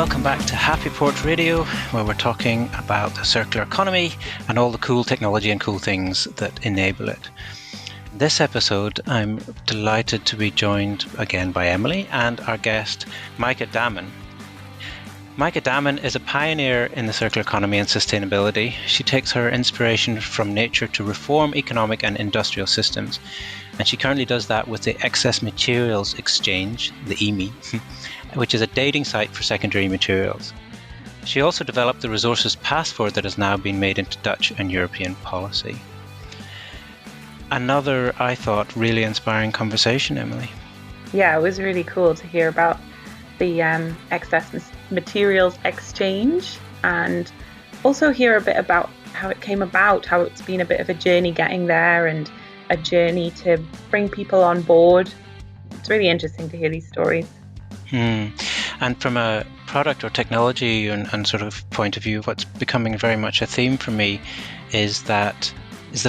Welcome back to Happy Port Radio, where we're talking about the circular economy and all the cool technology and cool things that enable it. This episode, I'm delighted to be joined again by Emily and our guest, Maayke Damen. Maayke Damen is a pioneer in the circular economy and sustainability. She takes her inspiration from nature to reform economic and industrial systems, and she currently does that with the Excess Materials Exchange, the EME, which is a dating site for secondary materials. She also developed the resources passport that has now been made into Dutch and European policy. Another, I thought, really inspiring conversation, Emily. Yeah, it was really cool to hear about the Excess Materials Exchange, and also hear a bit about how it came about, how it's been a bit of a journey getting there and a journey to bring people on board. It's really interesting to hear these stories. And from a product or technology and sort of point of view, what's becoming very much a theme for me is the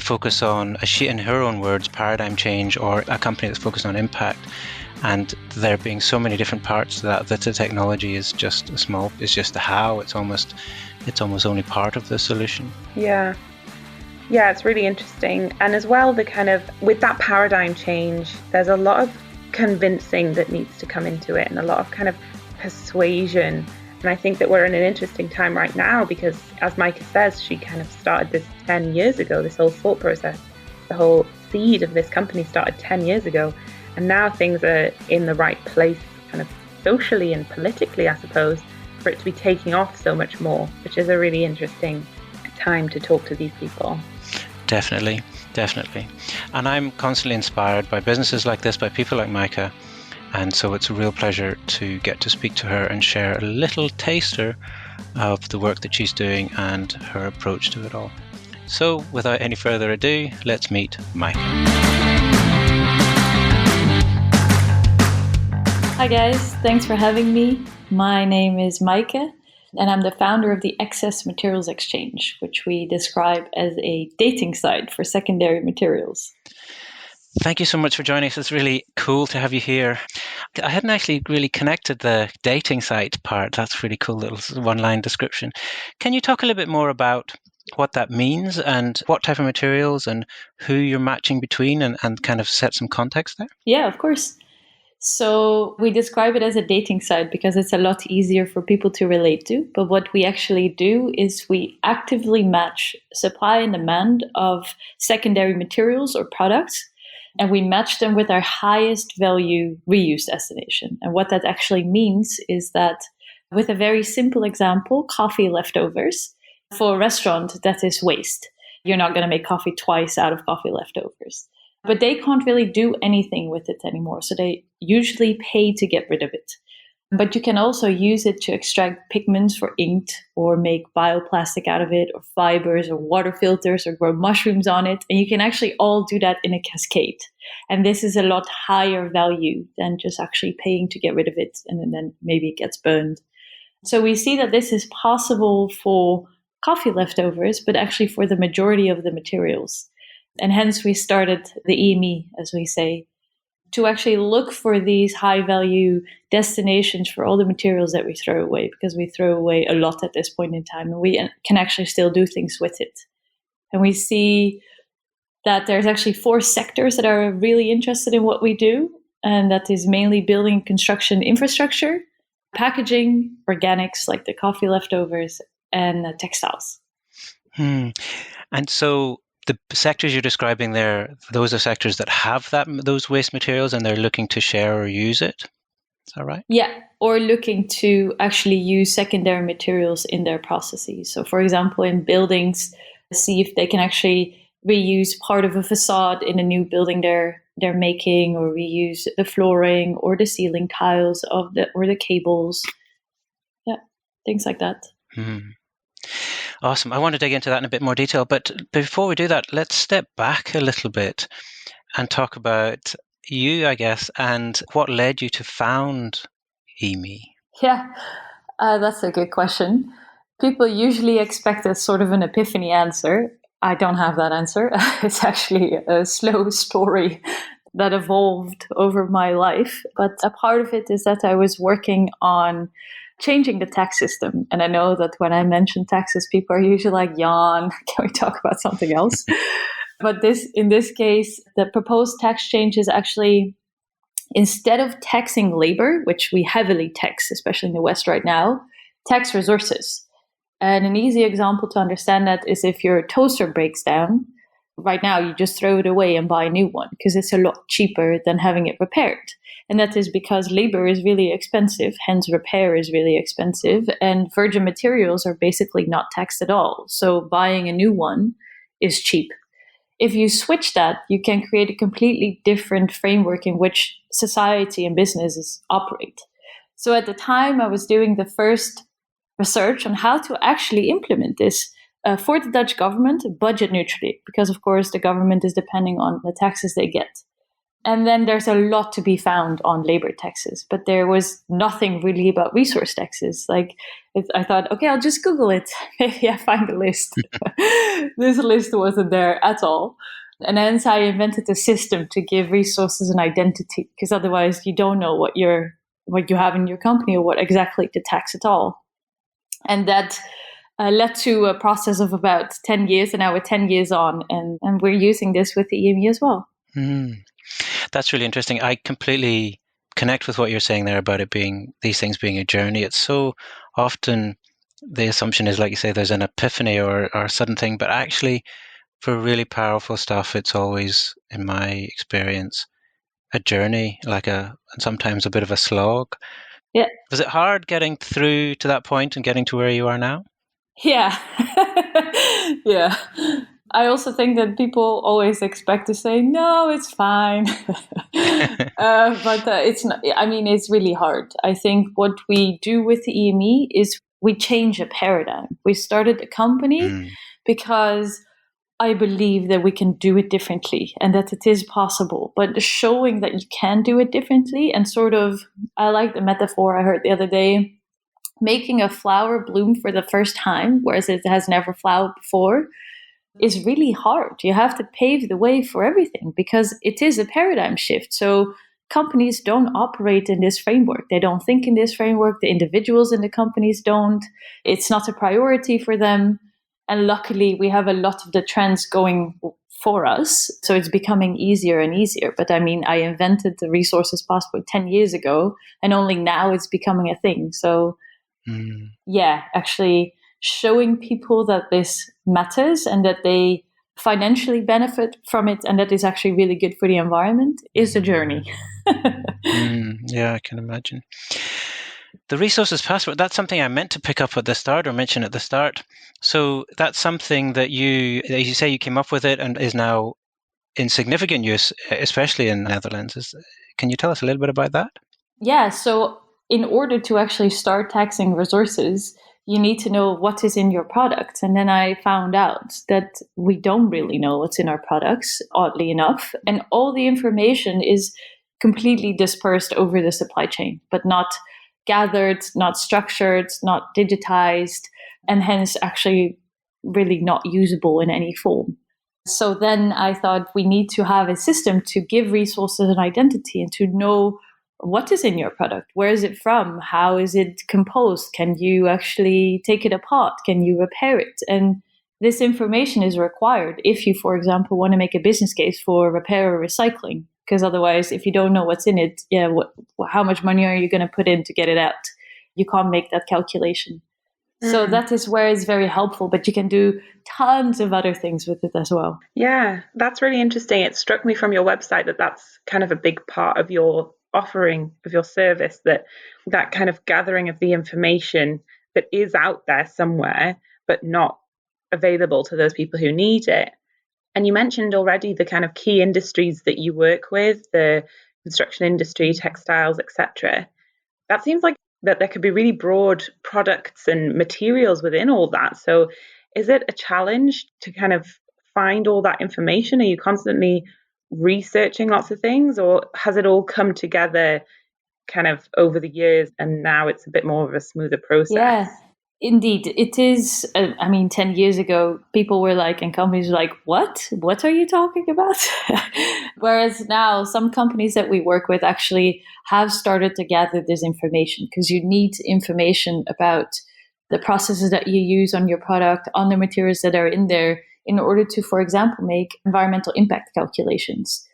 focus on, in her own words, paradigm change, or a company that's focused on impact. And there being so many different parts to that the technology is just it's just the how. It's almost only part of the solution. Yeah, it's really interesting. And as well, with that paradigm change, there's a lot of convincing that needs to come into it and a lot of kind of persuasion. And I think that we're in an interesting time right now because, as Maayke says, she kind of started this 10 years ago, this whole thought process. The whole seed of this company started 10 years ago. And now things are in the right place, kind of socially and politically, I suppose, for it to be taking off so much more, which is a really interesting time to talk to these people. Definitely. And I'm constantly inspired by businesses like this, by people like Maayke. And so it's a real pleasure to get to speak to her and share a little taster of the work that she's doing and her approach to it all. So without any further ado, let's meet Maayke. Hi guys, thanks for having me. My name is Maayke, and I'm the founder of the Excess Materials Exchange, which we describe as a dating site for secondary materials. Thank you so much for joining us. It's really cool to have you here. I hadn't actually really connected the dating site part. That's really cool little one-line description. Can you talk a little bit more about what that means and what type of materials and who you're matching between and kind of set some context there? Yeah, of course. So we describe it as a dating site because it's a lot easier for people to relate to. But what we actually do is we actively match supply and demand of secondary materials or products, and we match them with our highest value reuse destination. And what that actually means is that, with a very simple example, coffee leftovers, for a restaurant, that is waste. You're not going to make coffee twice out of coffee leftovers. But they can't really do anything with it anymore. So they usually pay to get rid of it. But you can also use it to extract pigments for ink or make bioplastic out of it or fibers or water filters or grow mushrooms on it. And you can actually all do that in a cascade. And this is a lot higher value than just actually paying to get rid of it and then maybe it gets burned. So we see that this is possible for coffee leftovers, but actually for the majority of the materials. And hence we started the EME, as we say, to actually look for these high value destinations for all the materials that we throw away, because we throw away a lot at this point in time and we can actually still do things with it. And we see that there's actually 4 sectors that are really interested in what we do. And that is mainly building construction infrastructure, packaging, organics like the coffee leftovers, and textiles. And so the sectors you're describing there, those are sectors that have those waste materials and they're looking to share or use it. Is that right? Yeah, or looking to actually use secondary materials in their processes. So for example, in buildings, see if they can actually reuse part of a facade in a new building they're making, or reuse the flooring or the ceiling tiles or the cables. Yeah, things like that. Awesome. I want to dig into that in a bit more detail. But before we do that, let's step back a little bit and talk about you, I guess, and what led you to found EME. Yeah, that's a good question. People usually expect a sort of an epiphany answer. I don't have that answer. It's actually a slow story that evolved over my life. But a part of it is that I was working on changing the tax system. And I know that when I mention taxes, people are usually like, yawn, can we talk about something else? But in this case, the proposed tax change is actually, instead of taxing labor, which we heavily tax, especially in the West right now, tax resources. And an easy example to understand that is if your toaster breaks down, right now you just throw it away and buy a new one because it's a lot cheaper than having it repaired. And that is because labor is really expensive, hence repair is really expensive, and virgin materials are basically not taxed at all. So buying a new one is cheap. If you switch that, you can create a completely different framework in which society and businesses operate. So at the time, I was doing the first research on how to actually implement this for the Dutch government budget neutrally, because of course the government is depending on the taxes they get. And then there's a lot to be found on labor taxes, but there was nothing really about resource taxes. I thought, okay, I'll just Google it. Maybe I find a list. This list wasn't there at all. And hence I invented a system to give resources an identity, because otherwise you don't know what you have in your company or what exactly to tax at all. And that led to a process of about 10 years, and now we're 10 years on, and we're using this with the EME as well. That's really interesting. I completely connect with what you're saying there about these things being a journey. It's so often the assumption is, like you say, there's an epiphany or a sudden thing, but actually for really powerful stuff, it's always, in my experience, a journey, and sometimes a bit of a slog. Yeah. Was it hard getting through to that point and getting to where you are now? Yeah. Yeah. I also think that people always expect to say, no, it's fine. But it's not, I mean, it's really hard. I think what we do with the EME is we change a paradigm. We started a company because I believe that we can do it differently and that it is possible, but showing that you can do it differently and I like the metaphor I heard the other day, making a flower bloom for the first time, whereas it has never flowered before, is really hard. You have to pave the way for everything because it is a paradigm shift. So companies don't operate in this framework. They don't think in this framework. The individuals in the companies don't. It's not a priority for them. And luckily, we have a lot of the trends going for us. So it's becoming easier and easier. But I mean, I invented the resources passport 10 years ago, and only now it's becoming a thing. So yeah, actually showing people that this matters and that they financially benefit from it and that is actually really good for the environment is a journey. Yeah, I can imagine. The resources passport, that's something I meant to pick up at the start or mention at the start. So that's something that you say you came up with it and is now in significant use, especially in the Netherlands. Can you tell us a little bit about that? Yeah, so in order to actually start taxing resources, you need to know what is in your products. And then I found out that we don't really know what's in our products, oddly enough. And all the information is completely dispersed over the supply chain, but not gathered, not structured, not digitized, and hence actually really not usable in any form. So then I thought we need to have a system to give resources an identity and to know what is in your product? Where is it from? How is it composed? Can you actually take it apart? Can you repair it? And this information is required if you, for example, want to make a business case for repair or recycling. Because otherwise, if you don't know what's in it, how much money are you going to put in to get it out? You can't make that calculation. So that is where it's very helpful, but you can do tons of other things with it as well. Yeah, that's really interesting. It struck me from your website that that's kind of a big part of your offering, of your service, that kind of gathering of the information that is out there somewhere, but not available to those people who need it. And you mentioned already the kind of key industries that you work with, the construction industry, textiles, etc. That seems like that there could be really broad products and materials within all that. So is it a challenge to kind of find all that information? Are you constantly researching lots of things, or has it all come together kind of over the years and now it's a bit more of a smoother process? Yeah, Indeed, it is. 10 years ago, people were like, and companies were like, what? What are you talking about? Whereas now, some companies that we work with actually have started to gather this information, because you need information about the processes that you use on your product, on the materials that are in there, in order to, for example, make environmental impact calculations.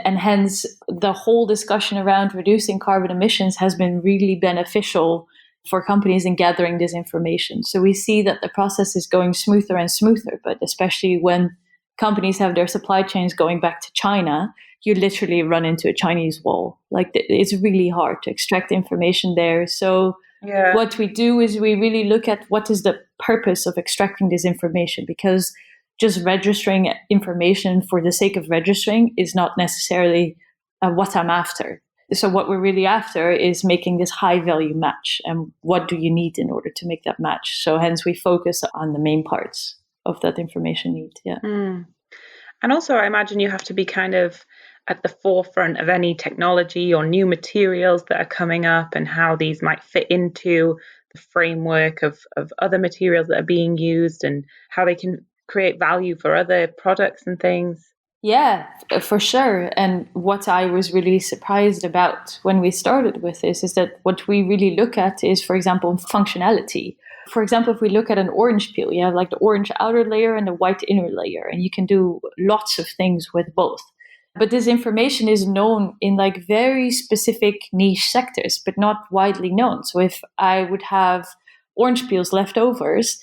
And hence, the whole discussion around reducing carbon emissions has been really beneficial for companies in gathering this information. So we see that the process is going smoother and smoother, but especially when companies have their supply chains going back to China, you literally run into a Chinese wall. Like, it's really hard to extract information there. So what we do is we really look at what is the purpose of extracting this information, because just registering information for the sake of registering is not necessarily what I'm after. So what we're really after is making this high value match. And what do you need in order to make that match? So hence we focus on the main parts of that information need. Yeah. And also I imagine you have to be kind of at the forefront of any technology or new materials that are coming up and how these might fit into the framework of other materials that are being used and how they can create value for other products and things. Yeah, for sure. And what I was really surprised about when we started with this is that what we really look at is, for example, functionality. For example, if we look at an orange peel, you have like the orange outer layer and the white inner layer, and you can do lots of things with both. But this information is known in like very specific niche sectors, but not widely known. So if I would have orange peels leftovers,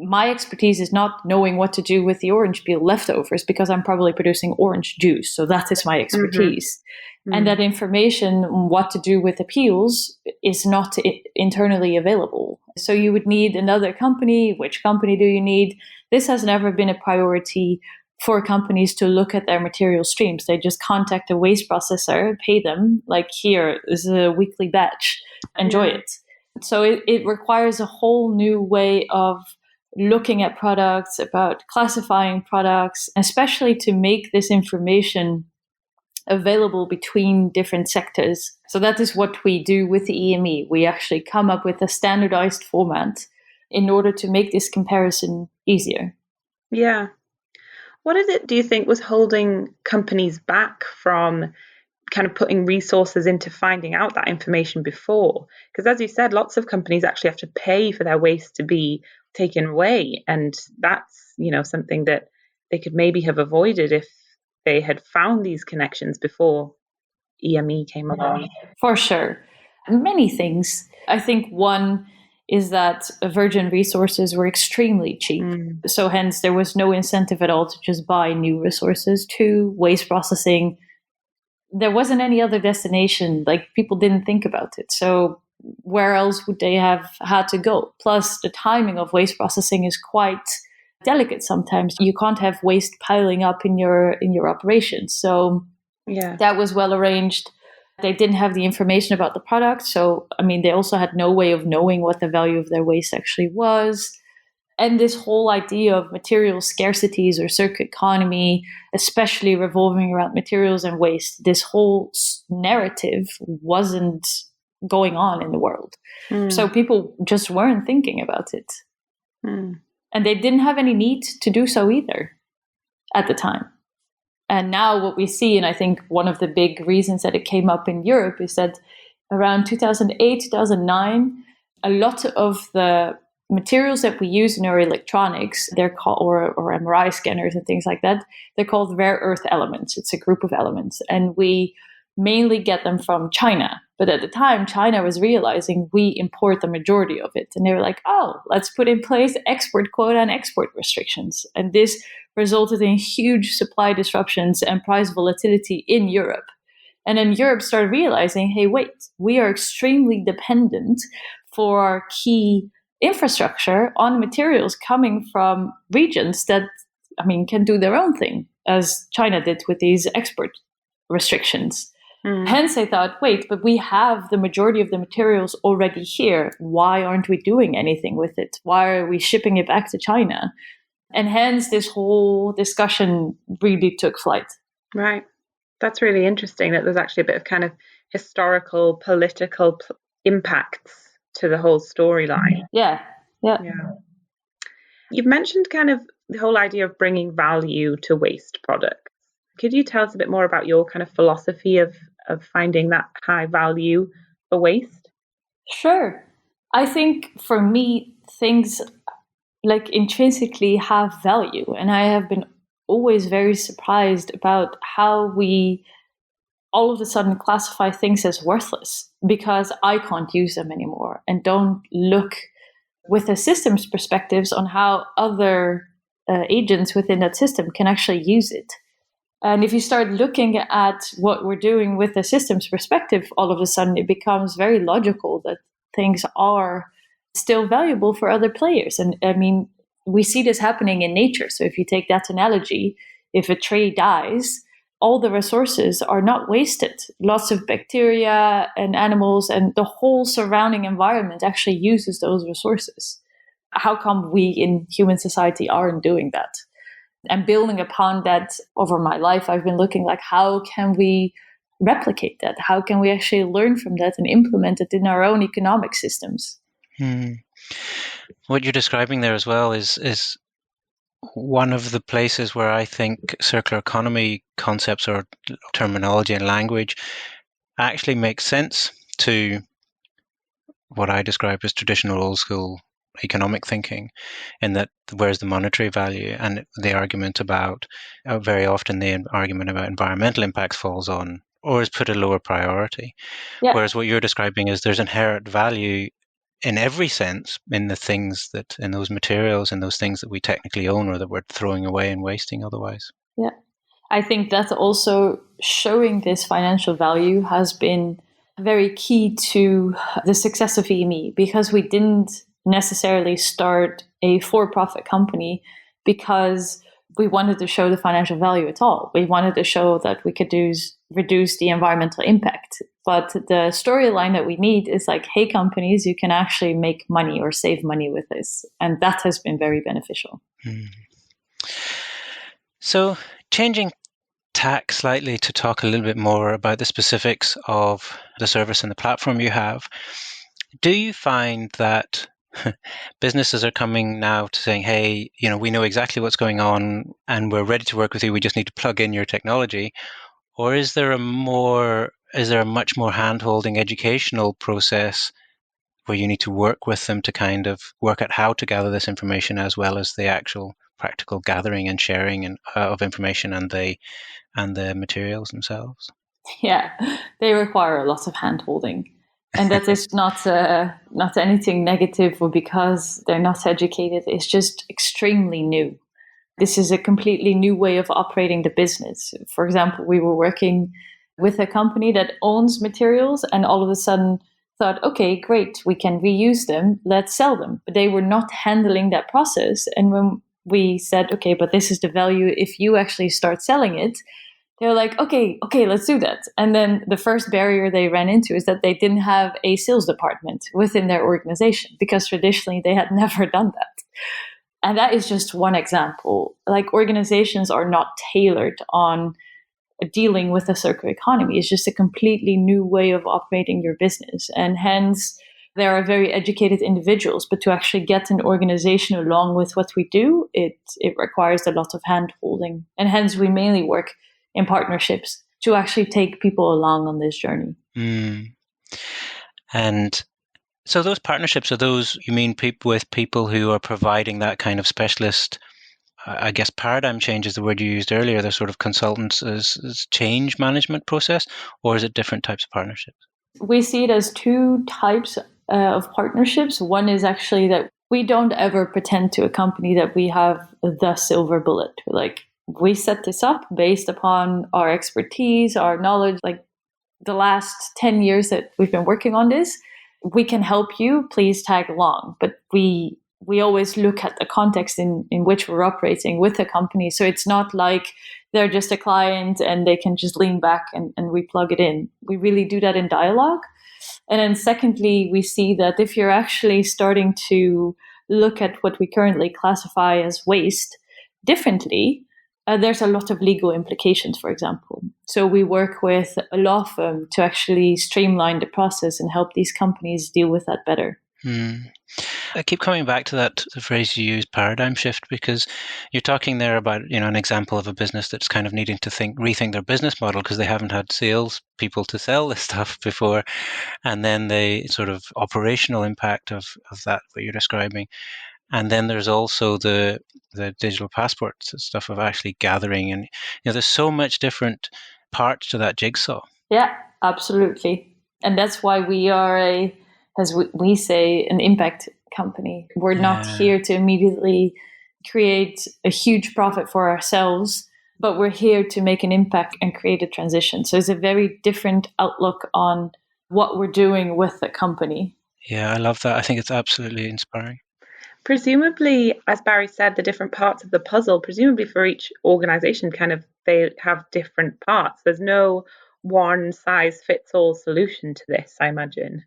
my expertise is not knowing what to do with the orange peel leftovers, because I'm probably producing orange juice. So that is my expertise. Mm-hmm. And that information, what to do with the peels, is not internally available. So you would need another company. Which company do you need? This has never been a priority for companies to look at their material streams. They just contact a waste processor, pay them, like, here is a weekly batch, enjoy it. So it requires a whole new way of looking at products, about classifying products, especially to make this information available between different sectors. So that is what we do with the EME. We actually come up with a standardized format in order to make this comparison easier. Yeah. What is it, do you think, was holding companies back from kind of putting resources into finding out that information before? Because as you said, lots of companies actually have to pay for their waste to be taken away, and that's, you know, something that they could maybe have avoided if they had found these connections before EME came along. For sure. Many things. I think one is that virgin resources were extremely cheap. So hence there was no incentive at all to just buy new resources. Two, waste processing. There wasn't any other destination. Like, people didn't think about it. So where else would they have had to go? Plus, the timing of waste processing is quite delicate sometimes. You can't have waste piling up in your operations. So that was well arranged. They didn't have the information about the product. So, they also had no way of knowing what the value of their waste actually was. And this whole idea of material scarcities or circular economy, especially revolving around materials and waste, this whole narrative wasn't going on in the world. So people just weren't thinking about it. And they didn't have any need to do so either at the time. And now what we see, and I think one of the big reasons that it came up in Europe, is that around 2008, 2009, a lot of the materials that we use in our electronics, they're called, or MRI scanners and things like that, they're called rare earth elements. It's a group of elements. And we mainly get them from China. But at the time, China was realizing we import the majority of it. And they were like, oh, let's put in place export quota and export restrictions. And this resulted in huge supply disruptions and price volatility in Europe. And then Europe started realizing, hey, wait, we are extremely dependent for our key infrastructure on materials coming from regions that, can do their own thing, as China did with these export restrictions. Hence, I thought, wait, but we have the majority of the materials already here. Why aren't we doing anything with it? Why are we shipping it back to China? And hence, this whole discussion really took flight. Right. That's really interesting that there's actually a bit of kind of historical, political impacts to the whole storyline. Yeah. Yeah. You've mentioned kind of the whole idea of bringing value to waste products. Could you tell us a bit more about your kind of philosophy of finding that high value for waste? Sure. I think for me, things like intrinsically have value. And I have been always very surprised about how we all of a sudden classify things as worthless because I can't use them anymore and don't look with a systems perspectives on how other agents within that system can actually use it. And if you start looking at what we're doing with the systems perspective, all of a sudden it becomes very logical that things are still valuable for other players. And I mean, we see this happening in nature. So if you take that analogy, if a tree dies, all the resources are not wasted. Lots of bacteria and animals and the whole surrounding environment actually uses those resources. How come we in human society aren't doing that? And building upon that over my life, I've been looking like, how can we replicate that? How can we actually learn from that and implement it in our own economic systems? What you're describing there as well is one of the places where I think circular economy concepts or terminology and language actually make sense to what I describe as traditional old school economic thinking, in that where's the monetary value, and the argument about very often the argument about environmental impacts falls on or is put a lower priority. Yeah. Whereas what you're describing is there's inherent value in every sense in the things that, in those materials and those things that we technically own or that we're throwing away and wasting otherwise. Yeah. I think that also showing this financial value has been very key to the success of EME, because we didn't necessarily start a for-profit company because we wanted to show the financial value at all. We wanted to show that we could reduce the environmental impact. But the storyline that we need is like, hey, companies, you can actually make money or save money with this. And that has been very beneficial. So changing tack slightly to talk a little bit more about the specifics of the service and the platform you have, do you find that businesses are coming now to saying, hey, we know exactly what's going on and we're ready to work with you, we just need to plug in your technology? Or is there a much more hand-holding educational process where you need to work with them to kind of work out how to gather this information, as well as the actual practical gathering and sharing of information and the materials themselves? Yeah, they require a lot of hand-holding. And that is not anything negative or because they're not educated. It's just extremely new. This is a completely new way of operating the business. For example, we were working with a company that owns materials and all of a sudden thought, okay, great, we can reuse them, let's sell them. But they were not handling that process. And when we said, okay, but this is the value if you actually start selling it, they're like, okay, let's do that. And then the first barrier they ran into is that they didn't have a sales department within their organization, because traditionally they had never done that. And that is just one example. Like, organizations are not tailored on dealing with the circular economy. It's just a completely new way of operating your business. And hence, there are very educated individuals, but to actually get an organization along with what we do, it requires a lot of hand-holding. And hence, we mainly work in partnerships to actually take people along on this journey. And so those partnerships, are those, you mean with people who are providing that kind of specialist, I guess paradigm change is the word you used earlier, they're sort of consultants as change management process, or is it different types of partnerships? We see it as two types of partnerships. One is actually that we don't ever pretend to a company that we have the silver bullet. Like, we set this up based upon our expertise, our knowledge, like the last 10 years that we've been working on this. We can help you, please tag along. But we always look at the context in which we're operating with the company. So it's not like they're just a client and they can just lean back and we plug it in. We really do that in dialogue. And then secondly, we see that if you're actually starting to look at what we currently classify as waste differently, there's a lot of legal implications, for example. So we work with a law firm to actually streamline the process and help these companies deal with that better. I keep coming back to the phrase you use, paradigm shift, because you're talking there about, an example of a business that's kind of needing to rethink their business model because they haven't had sales people to sell this stuff before, and then the sort of operational impact of that, what you're describing. And then there's also the digital passports stuff of actually gathering, and there's so much different parts to that jigsaw. Yeah, absolutely. And that's why we are as we say, an impact company. We're not here to immediately create a huge profit for ourselves, but we're here to make an impact and create a transition. So it's a very different outlook on what we're doing with the company. Yeah, I love that. I think it's absolutely inspiring. Presumably, as Barry said, the different parts of the puzzle, presumably for each organization, they have different parts. There's no one size fits all solution to this, I imagine.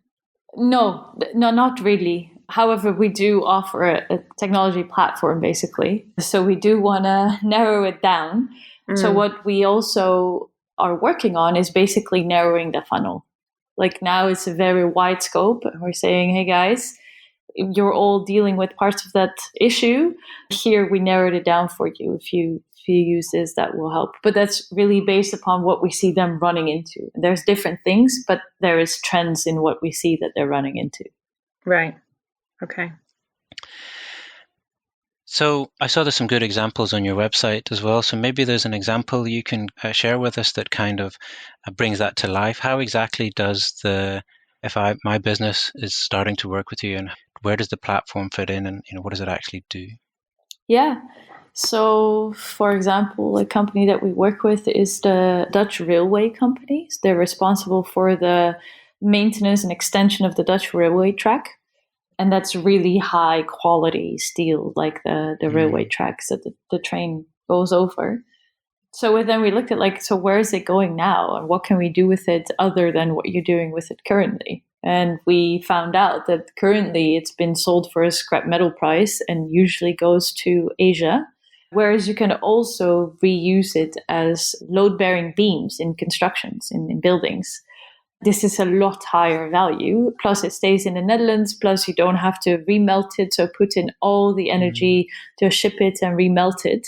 No, not really. However, we do offer a technology platform, basically. So we do want to narrow it down. So what we also are working on is basically narrowing the funnel. Like now it's a very wide scope. We're saying, hey guys, you're all dealing with parts of that issue. Here we narrowed it down for you. If you use this, that will help. But that's really based upon what we see them running into. There's different things, but there is trends in what we see that they're running into. Right. Okay. So I saw there's some good examples on your website as well. So maybe there's an example you can share with us that kind of brings that to life. How exactly does my business is starting to work with you, and where does the platform fit in, and what does it actually do? Yeah. So, for example, a company that we work with is the Dutch railway companies. They're responsible for the maintenance and extension of the Dutch railway track. And that's really high quality steel, like the railway tracks that the train goes over. So then we looked at so where is it going now? And what can we do with it other than what you're doing with it currently? And we found out that currently it's been sold for a scrap metal price and usually goes to Asia. Whereas you can also reuse it as load-bearing beams in constructions, in buildings. This is a lot higher value. Plus it stays in the Netherlands. Plus you don't have to remelt it. So put in all the energy to ship it and remelt it.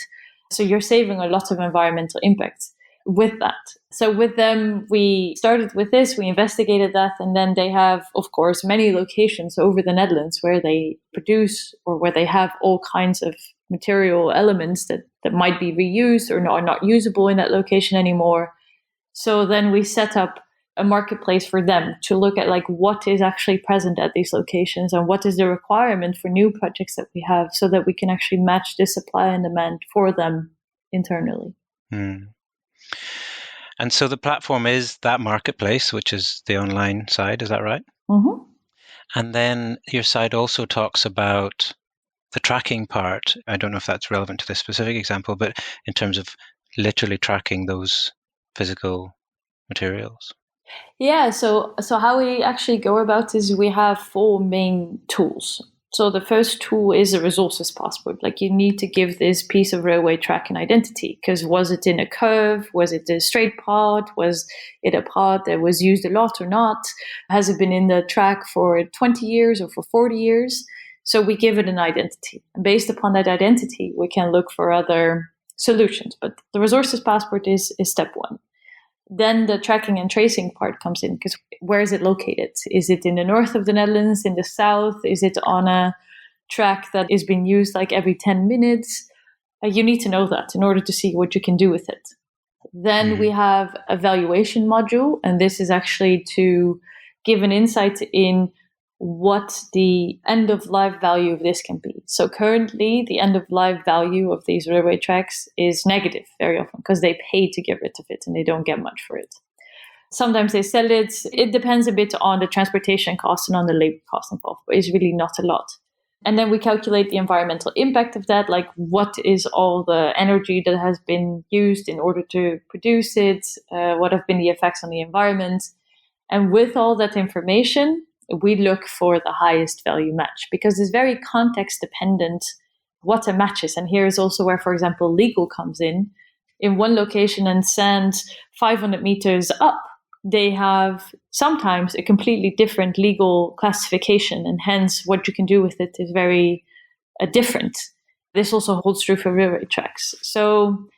So you're saving a lot of environmental impact with that. So with them, we started with this, we investigated that, and then they have, of course, many locations over the Netherlands where they produce or where they have all kinds of material elements that might be reused or are not usable in that location anymore. So then we set up a marketplace for them to look at what is actually present at these locations and what is the requirement for new projects that we have, so that we can actually match the supply and demand for them internally. And so the platform is that marketplace, which is the online side, is that right? Mm-hmm. And then your side also talks about the tracking part. I don't know if that's relevant to this specific example, but in terms of literally tracking those physical materials. Yeah, so how we actually go about this is we have 4 main tools. So the first tool is a resources passport. You need to give this piece of railway track an identity, because was it in a curve? Was it a straight part? Was it a part that was used a lot or not? Has it been in the track for 20 years or for 40 years? So we give it an identity. And based upon that identity, we can look for other solutions. But the resources passport is step 1. Then the tracking and tracing part comes in, because where is it located? Is it in the north of the Netherlands, in the south? Is it on a track that is being used every 10 minutes? You need to know that in order to see what you can do with it. Then we have a valuation module, and this is actually to give an insight in what the end of life value of this can be. So currently the end of life value of these railway tracks is negative very often, because they pay to get rid of it and they don't get much for it. Sometimes they sell it. It depends a bit on the transportation cost and on the labor cost involved, but it's really not a lot. And then we calculate the environmental impact of that, what is all the energy that has been used in order to produce it, what have been the effects on the environment. And with all that information, we look for the highest value match, because it's very context dependent what a match is. And here is also where, for example, legal comes in one location and sand 500 meters up they have sometimes a completely different legal classification, and hence what you can do with it is very different. This also holds true for railway tracks. So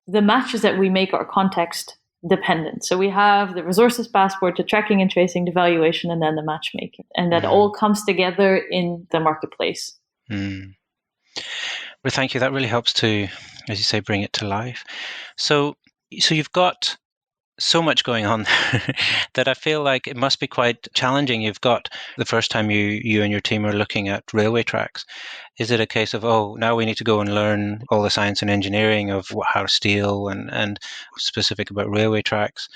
the matches that we make are context dependent. So we have the resources passport, the tracking and tracing, the valuation, and then the matchmaking. And that all comes together in the marketplace. Well, thank you. That really helps to, as you say, bring it to life. So you've got so much going on that I feel like it must be quite challenging. You've got the first time you and your team are looking at railway tracks. Is it a case of, now we need to go and learn all the science and engineering of how steel and specific about railway tracks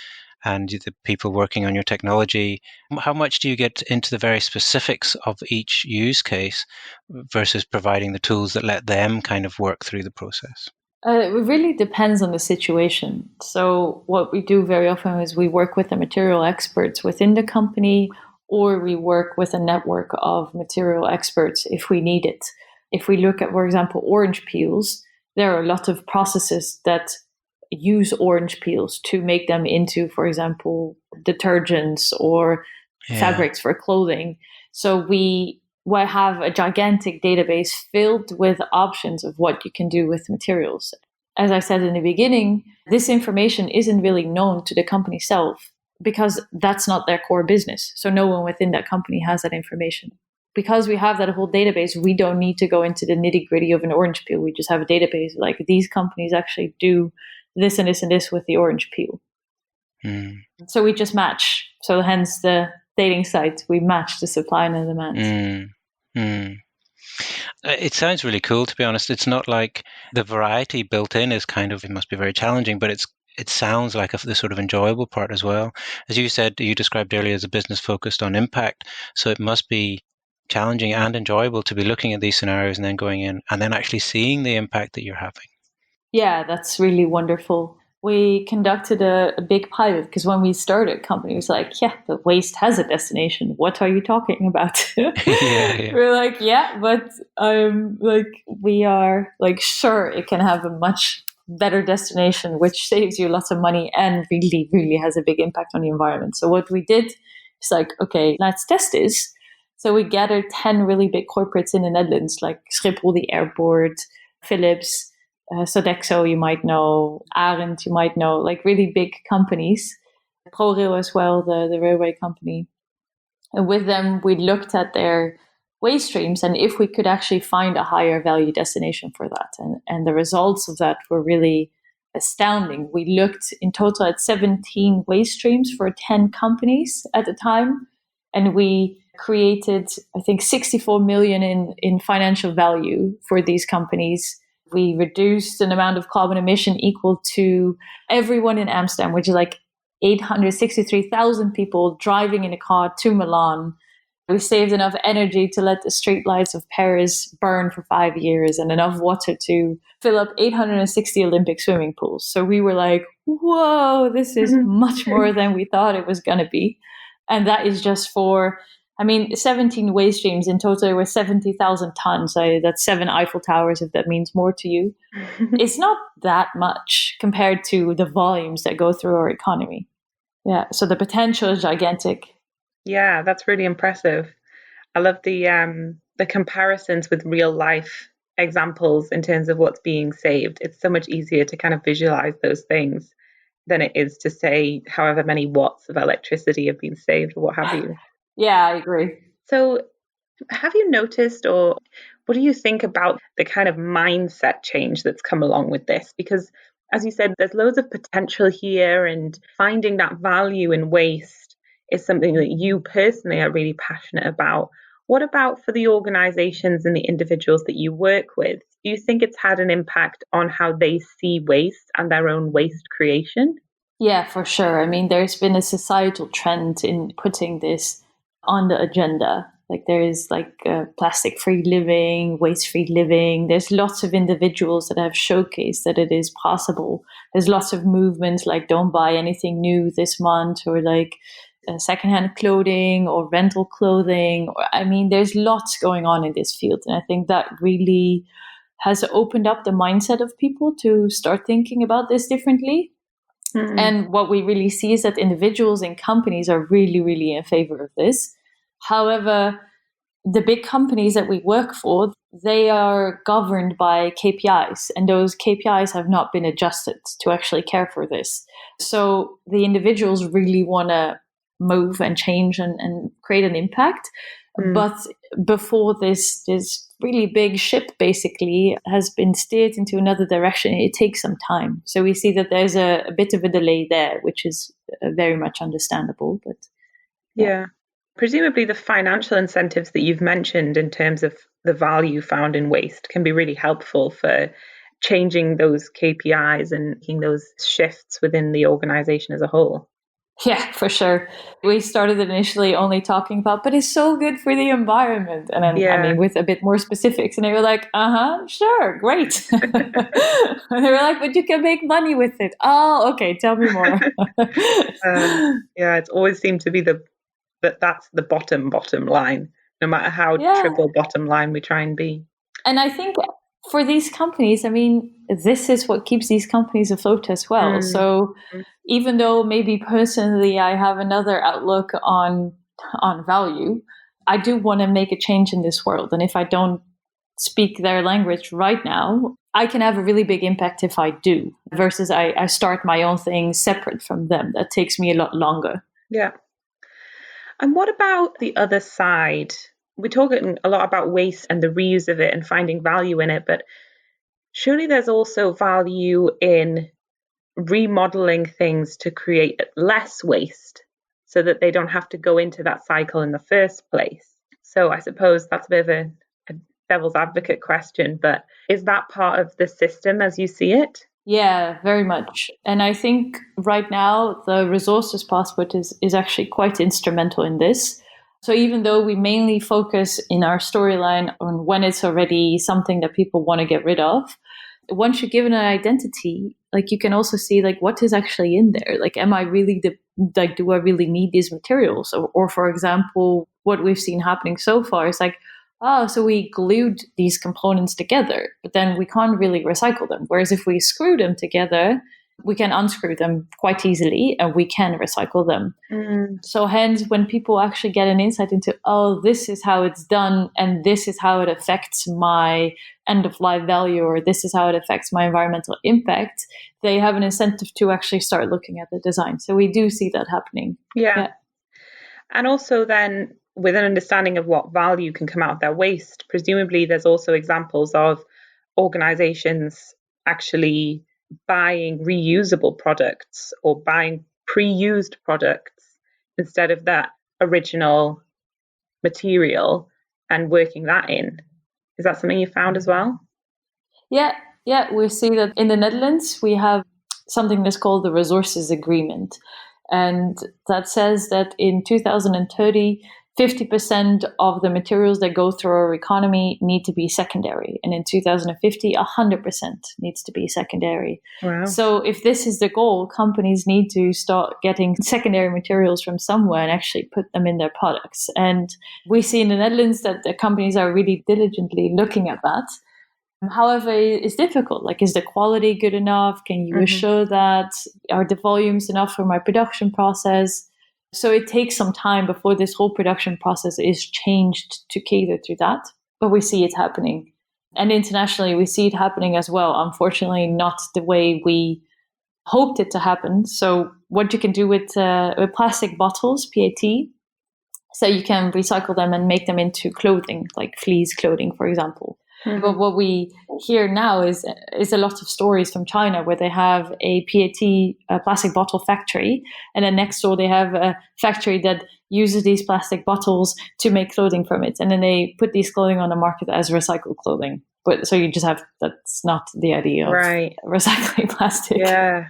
and the people working on your technology? How much do you get into the very specifics of each use case versus providing the tools that let them kind of work through the process? It really depends on the situation. So what we do very often is we work with the material experts within the company, or we work with a network of material experts if we need it. If we look at, for example, orange peels, there are a lot of processes that use orange peels to make them into, for example, detergents or fabrics for clothing. So we have a gigantic database filled with options of what you can do with materials. As I said in the beginning, this information isn't really known to the company itself because that's not their core business. So no one within that company has that information. Because we have that whole database, we don't need to go into the nitty-gritty of an orange peel. We just have a database like these companies actually do this and this and this with the orange peel. So we just match. So hence the dating site, we match the supply and the demand. It sounds really cool, to be honest. It's not like the variety built in is kind of, it must be very challenging, but it sounds like the sort of enjoyable part as well. As you said, you described earlier as a business focused on impact. So it must be challenging and enjoyable to be looking at these scenarios and then going in and then actually seeing the impact that you're having. Yeah, that's really wonderful. We conducted a big pilot because when we started, company was like, yeah, the waste has a destination. What are you talking about? Yeah. We're like, yeah, but we are like, sure, it can have a much better destination, which saves you lots of money and really, really has a big impact on the environment. So what we did is like, okay, let's test this. So we gathered 10 really big corporates in the Netherlands, like Schiphol, the airport, Philips, Sodexo, you might know, Arendt, you might know, like really big companies, ProRail as well, the railway company. And with them, we looked at their waste streams and if we could actually find a higher value destination for that. And the results of that were really astounding. We looked in total at 17 waste streams for 10 companies at the time. And we created, I think, 64 million in financial value for these companies. We reduced an amount of carbon emission equal to everyone in Amsterdam, which is like 863,000 people driving in a car to Milan. We saved enough energy to let the streetlights of Paris burn for 5 years and enough water to fill up 860 Olympic swimming pools. So we were like, whoa, this is much more than we thought it was going to be. And that is just for 17 waste streams in total. There were 70,000 tons. That's 7 Eiffel Towers, if that means more to you. It's not that much compared to the volumes that go through our economy. Yeah, so the potential is gigantic. Yeah, that's really impressive. I love the comparisons with real life examples in terms of what's being saved. It's so much easier to kind of visualize those things than it is to say however many watts of electricity have been saved or what have you. Yeah, I agree. So have you noticed, or what do you think about the kind of mindset change that's come along with this? Because as you said, there's loads of potential here, and finding that value in waste is something that you personally are really passionate about. What about for the organizations and the individuals that you work with? Do you think it's had an impact on how they see waste and their own waste creation? Yeah, for sure. There's been a societal trend in putting this on the agenda. Like there is plastic-free living, waste-free living. There's lots of individuals that have showcased that it is possible. There's lots of movements like don't buy anything new this month, or like secondhand clothing or rental clothing. There's lots going on in this field. And I think that really has opened up the mindset of people to start thinking about this differently. And what we really see is that individuals and companies are really, really in favor of this. However, the big companies that we work for, they are governed by KPIs, and those KPIs have not been adjusted to actually care for this. So the individuals really want to move and change and create an impact. But before this really big ship basically has been steered into another direction, it takes some time. So we see that there's a bit of a delay there, which is very much understandable. But yeah. Presumably the financial incentives that you've mentioned in terms of the value found in waste can be really helpful for changing those KPIs and making those shifts within the organization as a whole. Yeah, for sure. We started initially only talking about, but it's so good for the environment. And then, I mean, with a bit more specifics. And they were like, sure, great. And they were like, but you can make money with it. Oh, okay, tell me more. It's always seemed to be that's the bottom line, no matter how triple bottom line we try and be. And I think for these companies, I mean, this is what keeps these companies afloat as well. So even though maybe personally I have another outlook on value, I do want to make a change in this world. And if I don't speak their language right now, I can have a really big impact if I do, versus I start my own thing separate from them. That takes me a lot longer. Yeah. And what about the other side? We're talking a lot about waste and the reuse of it and finding value in it, but surely there's also value in remodeling things to create less waste so that they don't have to go into that cycle in the first place. So I suppose that's a bit of a devil's advocate question, but is that part of the system as you see it? Yeah, very much. And I think right now the resources passport is actually quite instrumental in this. So even though we mainly focus in our storyline on when it's already something that people want to get rid of, once you're given an identity, like you can also see like what is actually in there. Like, am I really do I really need these materials? Or for example, what we've seen happening so far is like, so we glued these components together, but then we can't really recycle them. Whereas if we screw them together, we can unscrew them quite easily and we can recycle them. So hence, when people actually get an insight into, this is how it's done and this is how it affects my end of life value, or this is how it affects my environmental impact, they have an incentive to actually start looking at the design. So we do see that happening. Yeah. And also then, with an understanding of what value can come out of their waste, presumably there's also examples of organizations actually buying reusable products or buying pre-used products instead of that original material and working that in. Is that something you found as well? Yeah, we see that in the Netherlands we have something that's called the Resources Agreement. And that says that in 2030, 50% of the materials that go through our economy need to be secondary. And in 2050, 100% needs to be secondary. Wow. So if this is the goal, companies need to start getting secondary materials from somewhere and actually put them in their products. And we see in the Netherlands that the companies are really diligently looking at that. However, it's difficult. Like, is the quality good enough? Can you assure that? Are the volumes enough for my production process? So it takes some time before this whole production process is changed to cater to that. But we see it happening. And internationally, we see it happening as well. Unfortunately, not the way we hoped it to happen. So what you can do with plastic bottles, PET, so you can recycle them and make them into clothing, like fleece clothing, for example. But what we hear now is a lot of stories from China where they have a PET plastic bottle factory, and then next door they have a factory that uses these plastic bottles to make clothing from it, and then they put these clothing on the market as recycled clothing. But so you just have, that's not the idea of recycling plastic. Yeah.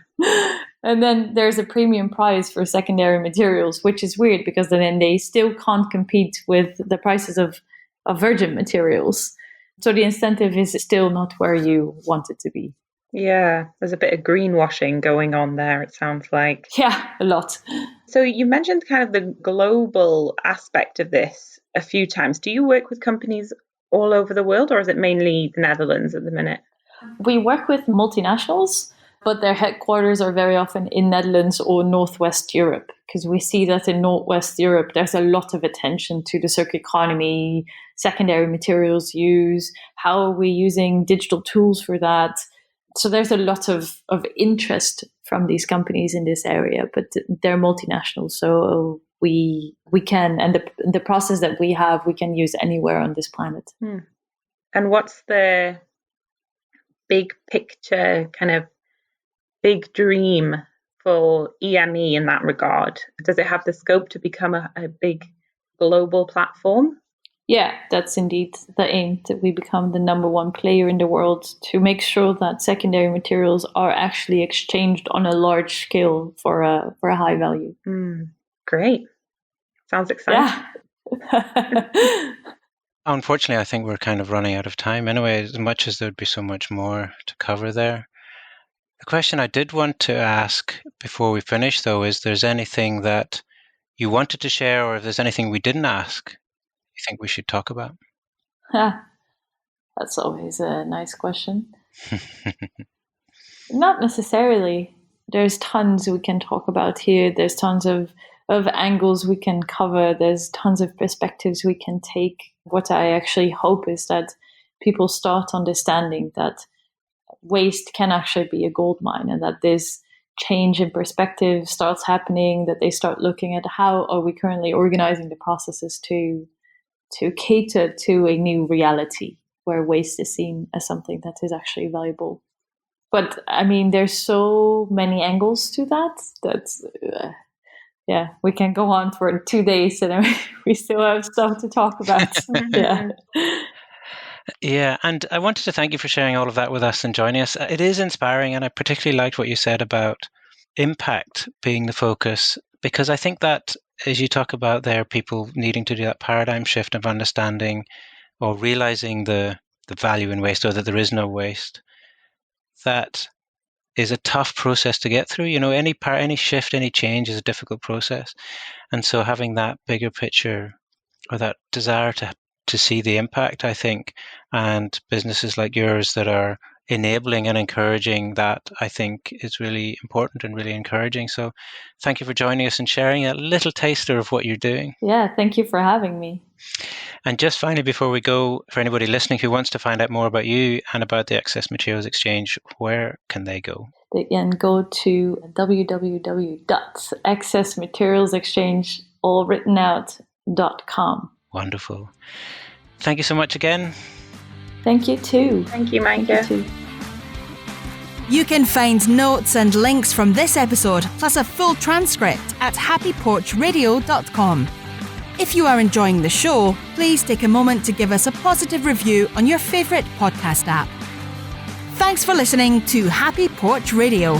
And then there's a premium price for secondary materials, which is weird because then they still can't compete with the prices of virgin materials. So the incentive is still not where you want it to be. Yeah, there's a bit of greenwashing going on there, it sounds like. Yeah, a lot. So you mentioned kind of the global aspect of this a few times. Do you work with companies all over the world, or is it mainly the Netherlands at the minute? We work with multinationals. But their headquarters are very often in Netherlands or Northwest Europe, because we see that in Northwest Europe, there's a lot of attention to the circular economy, secondary materials use, how are we using digital tools for that. So there's a lot of interest from these companies in this area, but they're multinational. So we can, and the process that we have, we can use anywhere on this planet. And what's the big picture, kind of big dream for EME in that regard? Does it have the scope to become a big global platform? Yeah, that's indeed the aim, that we become the number one player in the world to make sure that secondary materials are actually exchanged on a large scale for a high value. Great. Sounds exciting. Yeah. Unfortunately, I think we're kind of running out of time anyway, as much as there'd be so much more to cover there. The question I did want to ask before we finish, though, is there's anything that you wanted to share, or if there's anything we didn't ask you think we should talk about? That's always a nice question. Not necessarily. There's tons we can talk about here. There's tons of angles we can cover. There's tons of perspectives we can take. What I actually hope is that people start understanding that waste can actually be a gold mine, and that this change in perspective starts happening, that they start looking at how are we currently organizing the processes to cater to a new reality where waste is seen as something that is actually valuable. But I mean, there's so many angles to that we can go on for 2 days and we still have stuff to talk about. Yeah, and I wanted to thank you for sharing all of that with us and joining us. It is inspiring, and I particularly liked what you said about impact being the focus, because I think that, as you talk about there, people needing to do that paradigm shift of understanding or realizing the value in waste, or that there is no waste, that is a tough process to get through. Any shift, any change is a difficult process. And so having that bigger picture, or that desire to see the impact, I think, and businesses like yours that are enabling and encouraging that, I think is really important and really encouraging. So thank you for joining us and sharing a little taster of what you're doing. Yeah, thank you for having me. And just finally, before we go, for anybody listening who wants to find out more about you and about the Excess Materials Exchange, where can they go? They can go to www.accessmaterialsexchange.com. Wonderful. Thank you so much again. Thank you too. Thank you, Maayke. You can find notes and links from this episode, plus a full transcript at happyporchradio.com. If you are enjoying the show, please take a moment to give us a positive review on your favourite podcast app. Thanks for listening to Happy Porch Radio.